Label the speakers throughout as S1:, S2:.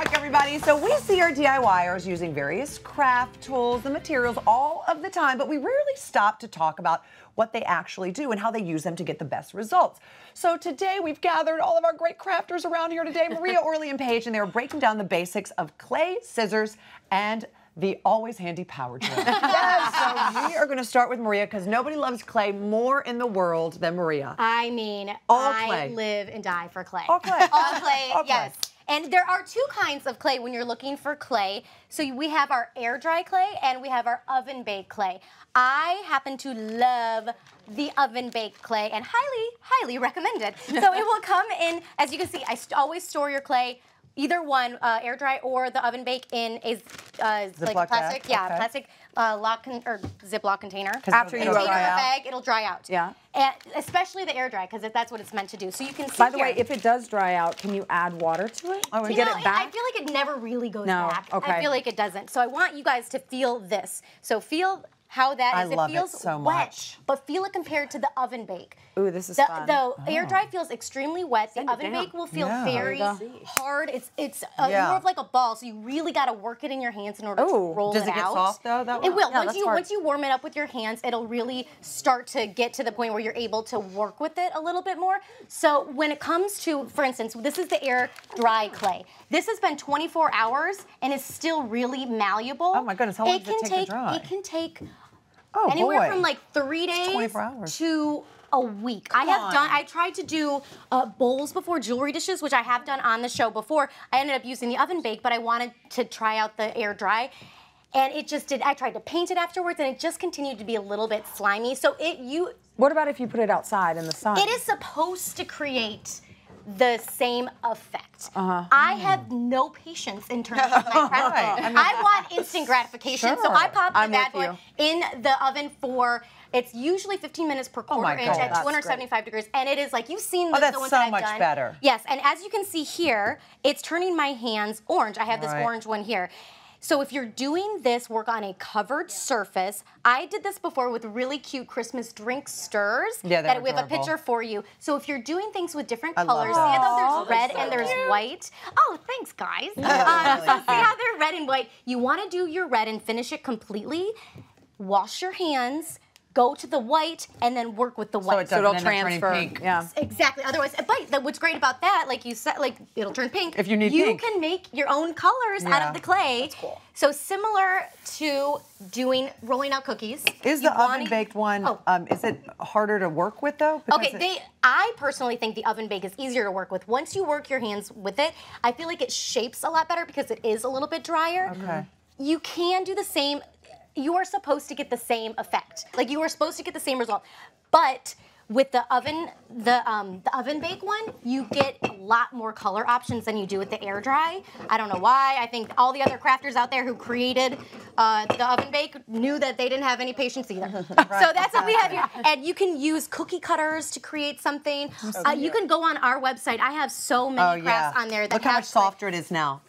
S1: back, everybody. So we see our DIYers using various craft tools and materials all of the time, but we rarely stop to talk about what they actually do and how they use them to get the best results. So today we've gathered all of our great crafters around here today, Maria, Orly, and Paige, and they are breaking down the basics of clay, scissors, and the always handy power drill. Yes, so we are going to start with Maria because nobody loves clay more in the world than Maria.
S2: I mean,
S1: I
S2: live and die for clay.
S1: All clay.
S2: All clay,
S1: All clay.
S2: yes. And there are two kinds of clay when you're looking for clay. So we have our air dry clay and we have our oven baked clay. I happen to love the oven baked clay and highly recommend it. So it will come in, as you can see, I always store your clay, either one, air dry or the oven bake in a like plastic, plastic or Ziploc container.
S1: After you dry out,
S2: bag, it'll dry out.
S3: Yeah.
S2: And especially the air dry, because that's what it's meant to do. So you can see.
S3: By the way, if it does dry out, can you add water to it to get it back?
S2: I feel like it never really goes back.
S3: Okay.
S2: I feel like it doesn't. So I want you guys to feel this. So feel how that is.
S1: I love
S2: it feels
S1: it so
S2: wet,
S1: much.
S2: but feel it compared to the oven bake.
S3: Ooh, this is fun.
S2: The air dry feels extremely wet. The oven bake will feel very hard. It's more of like a ball, so you really got to work it in your hands in order to roll it out.
S1: Does it get soft though?
S2: It will. Once you warm it up with your hands, it'll really start to get to the point where you're able to work with it a little bit more. So when it comes to, for instance, this is the air dry clay. This has been 24 hours and is still really malleable.
S1: Oh my goodness, how long does it take to dry?
S2: It can take
S1: Oh,
S2: anywhere from like 3 days
S1: 24 hours.
S2: to a week. I tried to do bowls before, jewelry dishes, which I have done on the show before. I ended up using the oven bake, but I wanted to try out the air dry. And it just did. I tried to paint it afterwards, and it just continued to be a little bit slimy. So
S3: What about if you put it outside in the sun?
S2: it is supposed to create the same effect. I have no patience in terms of my craft. I want instant gratification, so I pop the bad boy in the oven for, it's usually 15 minutes per quarter inch at 275 degrees, and it is like, you've seen the ones that I've done.
S1: Oh, that's so much better.
S2: Yes, and as you can see here, it's turning my hands orange. I have this orange one here. So if you're doing this work on a covered surface, I did this before with really cute Christmas drink stirs that we have a picture for you. So if you're doing things with different colors, see how there's red and there's white? Oh, thanks guys. So see how they're red and white? You want to do your red and finish it completely. Wash your hands. Go to the white and then work with the white.
S1: So it'll transfer. Pink.
S3: Yeah.
S2: Exactly. Otherwise, but what's great about that, like you said, like it'll turn pink.
S1: If you need
S2: you
S1: pink.
S2: can make your own colors out of the clay. That's cool. So similar to rolling out cookies.
S1: Is the oven baked one? Is it harder to work with though?
S2: I personally think the oven bake is easier to work with. Once you work your hands with it, I feel like it shapes a lot better because it is a little bit drier. Okay. You can do the same. You are supposed to get the same effect. Like you are supposed to get the same result. But with the oven bake one, you get a lot more color options than you do with the air dry. I don't know why. I think all the other crafters out there who created the oven bake knew that they didn't have any patience either. So that's what we have here. And you can use cookie cutters to create something. You can go on our website. I have so many crafts on there that
S1: look how much softer it is now.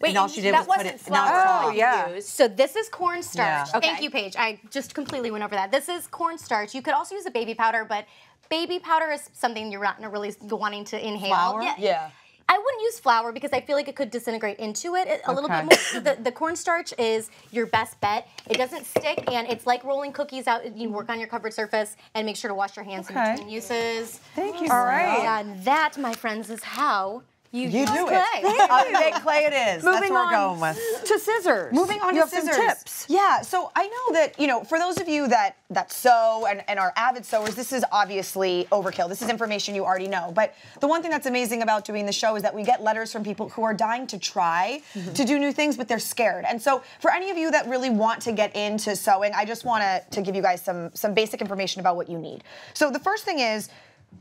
S2: Wait,
S1: and all she did was put it.
S2: Flour used. So this is cornstarch. Yeah. Thank you, Paige. I just completely went over that. This is cornstarch. You could also use a baby powder, but baby powder is something you're not really wanting to inhale.
S1: Flour?
S2: Yeah. I wouldn't use flour because I feel like it could disintegrate into it a little bit more. The cornstarch is your best bet. It doesn't stick, and it's like rolling cookies out. You work on your covered surface, and make sure to wash your hands in between uses.
S1: Thank you.
S2: All right. And that, my friends, is how you do
S1: clay. Oven-baked clay it is. That's what we're going with.
S3: To scissors.
S1: Moving on to scissors.
S3: Some tips.
S4: Yeah, so I know that, for those of you that sew and are avid sewers, this is obviously overkill. This is information you already know. But the one thing that's amazing about doing the show is that we get letters from people who are dying to try to do new things, but they're scared. And so for any of you that really want to get into sewing, I just want to give you guys some basic information about what you need. So the first thing is,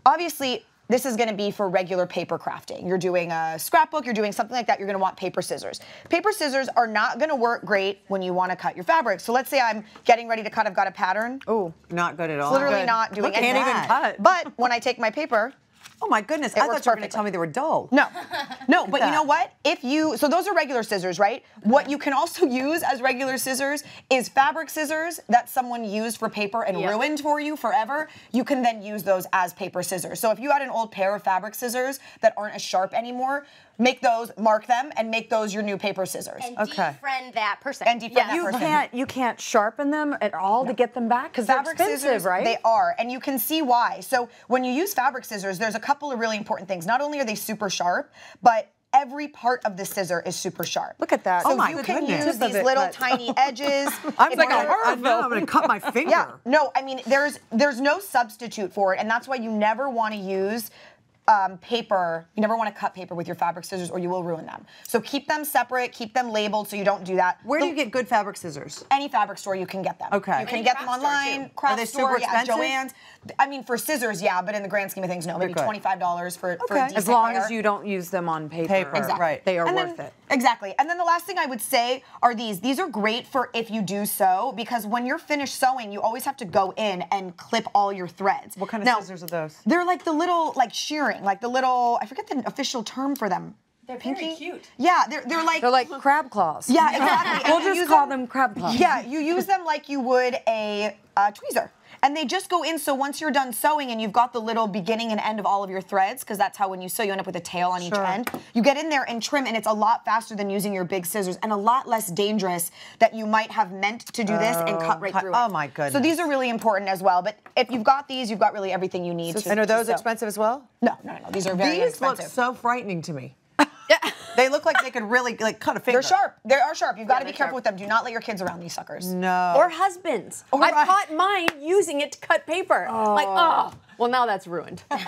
S4: obviously, this is going to be for regular paper crafting. You're doing a scrapbook, you're doing something like that, you're going to want paper scissors. Paper scissors are not going to work great when you want to cut your fabric. So let's say I'm getting ready to cut, I've got a pattern.
S1: Oh, not good at all.
S4: It's literally not doing anything.
S1: Can't even cut.
S4: But when I take my paper,
S1: Oh my goodness, I thought you were going to tell me they were dull.
S4: No, but you know what? So those are regular scissors, right? What you can also use as regular scissors is fabric scissors that someone used for paper and ruined for you forever. You can then use those as paper scissors. So if you had an old pair of fabric scissors that aren't as sharp anymore, make those, mark them, and make those your new paper scissors.
S2: And defriend that person.
S4: And defriend that person.
S3: You can't sharpen them at all to get them back? Because they're expensive,
S4: scissors,
S3: right?
S4: They are, and you can see why. So when you use fabric scissors, there's a couple of really important things. Not only are they super sharp, but every part of the scissor is super sharp.
S3: Look at that.
S4: So
S1: Oh my
S4: you can
S1: goodness.
S4: use these little tiny edges.
S1: I'm like, I know I'm going to cut my finger.
S4: Yeah, no, I mean, there's no substitute for it, and that's why you never want to use paper. You never want to cut paper with your fabric scissors or you will ruin them. So keep them separate, keep them labeled so you don't do that.
S1: Where do you get good fabric scissors?
S4: Any fabric store you can get them.
S1: Okay.
S4: You can get them online, craft
S1: Are they
S4: store,
S1: super expensive?
S4: Joann's. I mean, for scissors, yeah, but in the grand scheme of things, no. Maybe $25 for a decent
S3: As long
S4: pair.
S3: as you don't use them on paper.
S1: Exactly. Right.
S3: They are
S4: And
S3: worth
S4: then,
S3: it.
S4: Exactly. And then the last thing I would say are these. These are great for if you do sew, because when you're finished sewing, you always have to go in and clip all your threads.
S1: What kind of scissors are those?
S4: They're like the little, like shearing, like the little, I forget the official term for them.
S2: They're
S4: Pinky?
S2: very cute.
S4: Yeah, they're like...
S3: They're like crab claws.
S4: Yeah, exactly.
S3: We'll
S4: And you
S3: just
S4: use
S3: call them crab claws.
S4: Yeah, you use them like you would a tweezer. And they just go in, so once you're done sewing and you've got the little beginning and end of all of your threads, because that's how when you sew, you end up with a tail on each end, you get in there and trim, and it's a lot faster than using your big scissors and a lot less dangerous that you might have meant to do this and cut right through it.
S1: Oh my goodness.
S4: So these are really important as well, but if you've got these, you've got really everything you need to
S1: And are those
S4: sew.
S1: expensive as well?
S4: No, these are very
S1: These
S4: expensive.
S1: look so frightening to me. They look like they could really cut a finger.
S4: They're sharp. They are sharp. You've got to be careful with them. Do not let your kids around these suckers.
S1: No.
S5: Or husbands. I caught mine using it to cut paper. Well, now that's ruined.
S1: Well,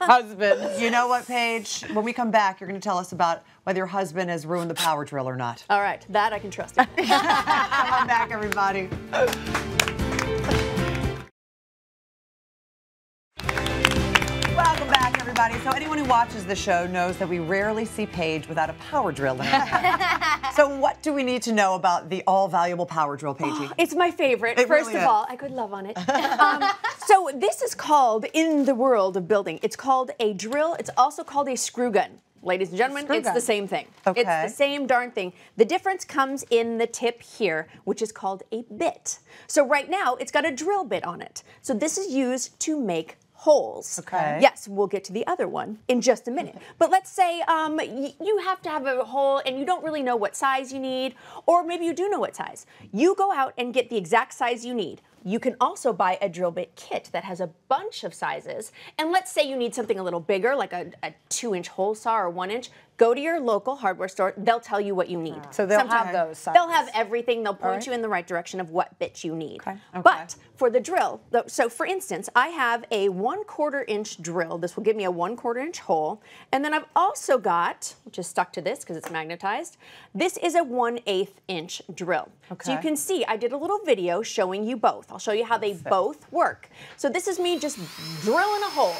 S1: husbands. You know what, Paige? When we come back, you're going to tell us about whether your husband has ruined the power drill or not.
S5: All right, that I can trust you.
S1: Come on back, everybody. Welcome back, everybody. So anyone who watches the show knows that we rarely see Paige without a power drill in her hand. So what do we need to know about the all-valuable power drill, Paige?
S5: It's my favorite.
S1: It
S5: First
S1: really
S5: of
S1: is.
S5: all, I could love on it. So this is called, in the world of building, it's called a drill. It's also called a screw gun. Ladies and gentlemen, it's the same thing.
S1: Okay.
S5: It's the same darn thing. The difference comes in the tip here, which is called a bit. So right now, it's got a drill bit on it. So this is used to make holes.
S1: Okay.
S5: Yes, we'll get to the other one in just a minute. But let's say you have to have a hole and you don't really know what size you need, or maybe you do know what size. You go out and get the exact size you need. You can also buy a drill bit kit that has a bunch of sizes. And let's say you need something a little bigger, like a 2-inch hole saw or 1-inch. Go to your local hardware store. They'll tell you what you need.
S3: So they'll have those sizes.
S5: They'll have everything. They'll point you in the right direction of what bit you need.
S3: Okay.
S5: But for the drill, so for instance, I have a 1/4 inch drill. This will give me a 1/4 inch hole. And then I've also got, which is stuck to this because it's magnetized, this is a 1/8 inch drill. So you can see I did a little video showing you both. I'll show you how they both work. So this is me just drilling a hole.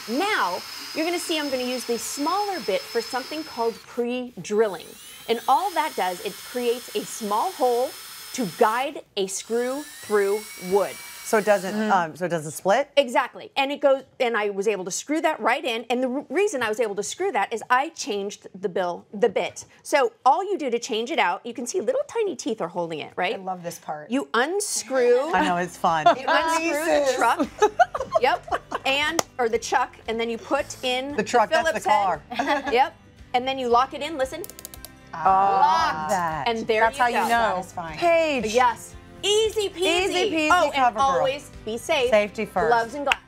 S5: Now, you're going to see I'm going to use the smaller bit for something called pre-drilling. And all that does, it creates a small hole to guide a screw through wood.
S1: So it doesn't split?
S5: Exactly. And it goes, and I was able to screw that right in. And the reason I was able to screw that is I changed the bit. So all you do to change it out, you can see little tiny teeth are holding it, right?
S4: I love this part.
S5: You unscrew.
S1: I know, it's fun.
S5: You unscrew the truck. Yep. Or the chuck, and then you put in
S1: The truck, that's
S5: Phillips
S1: the car.
S5: head. Yep. And then you lock it in. Listen.
S1: Locked. That.
S5: And there
S3: That's
S5: you
S3: how
S5: go.
S3: you know.
S1: Paige.
S5: Yes. Easy peasy.
S1: Easy peasy,
S5: Oh,
S1: cover
S5: and
S1: girl.
S5: always be safe.
S1: Safety first.
S5: Gloves and glass.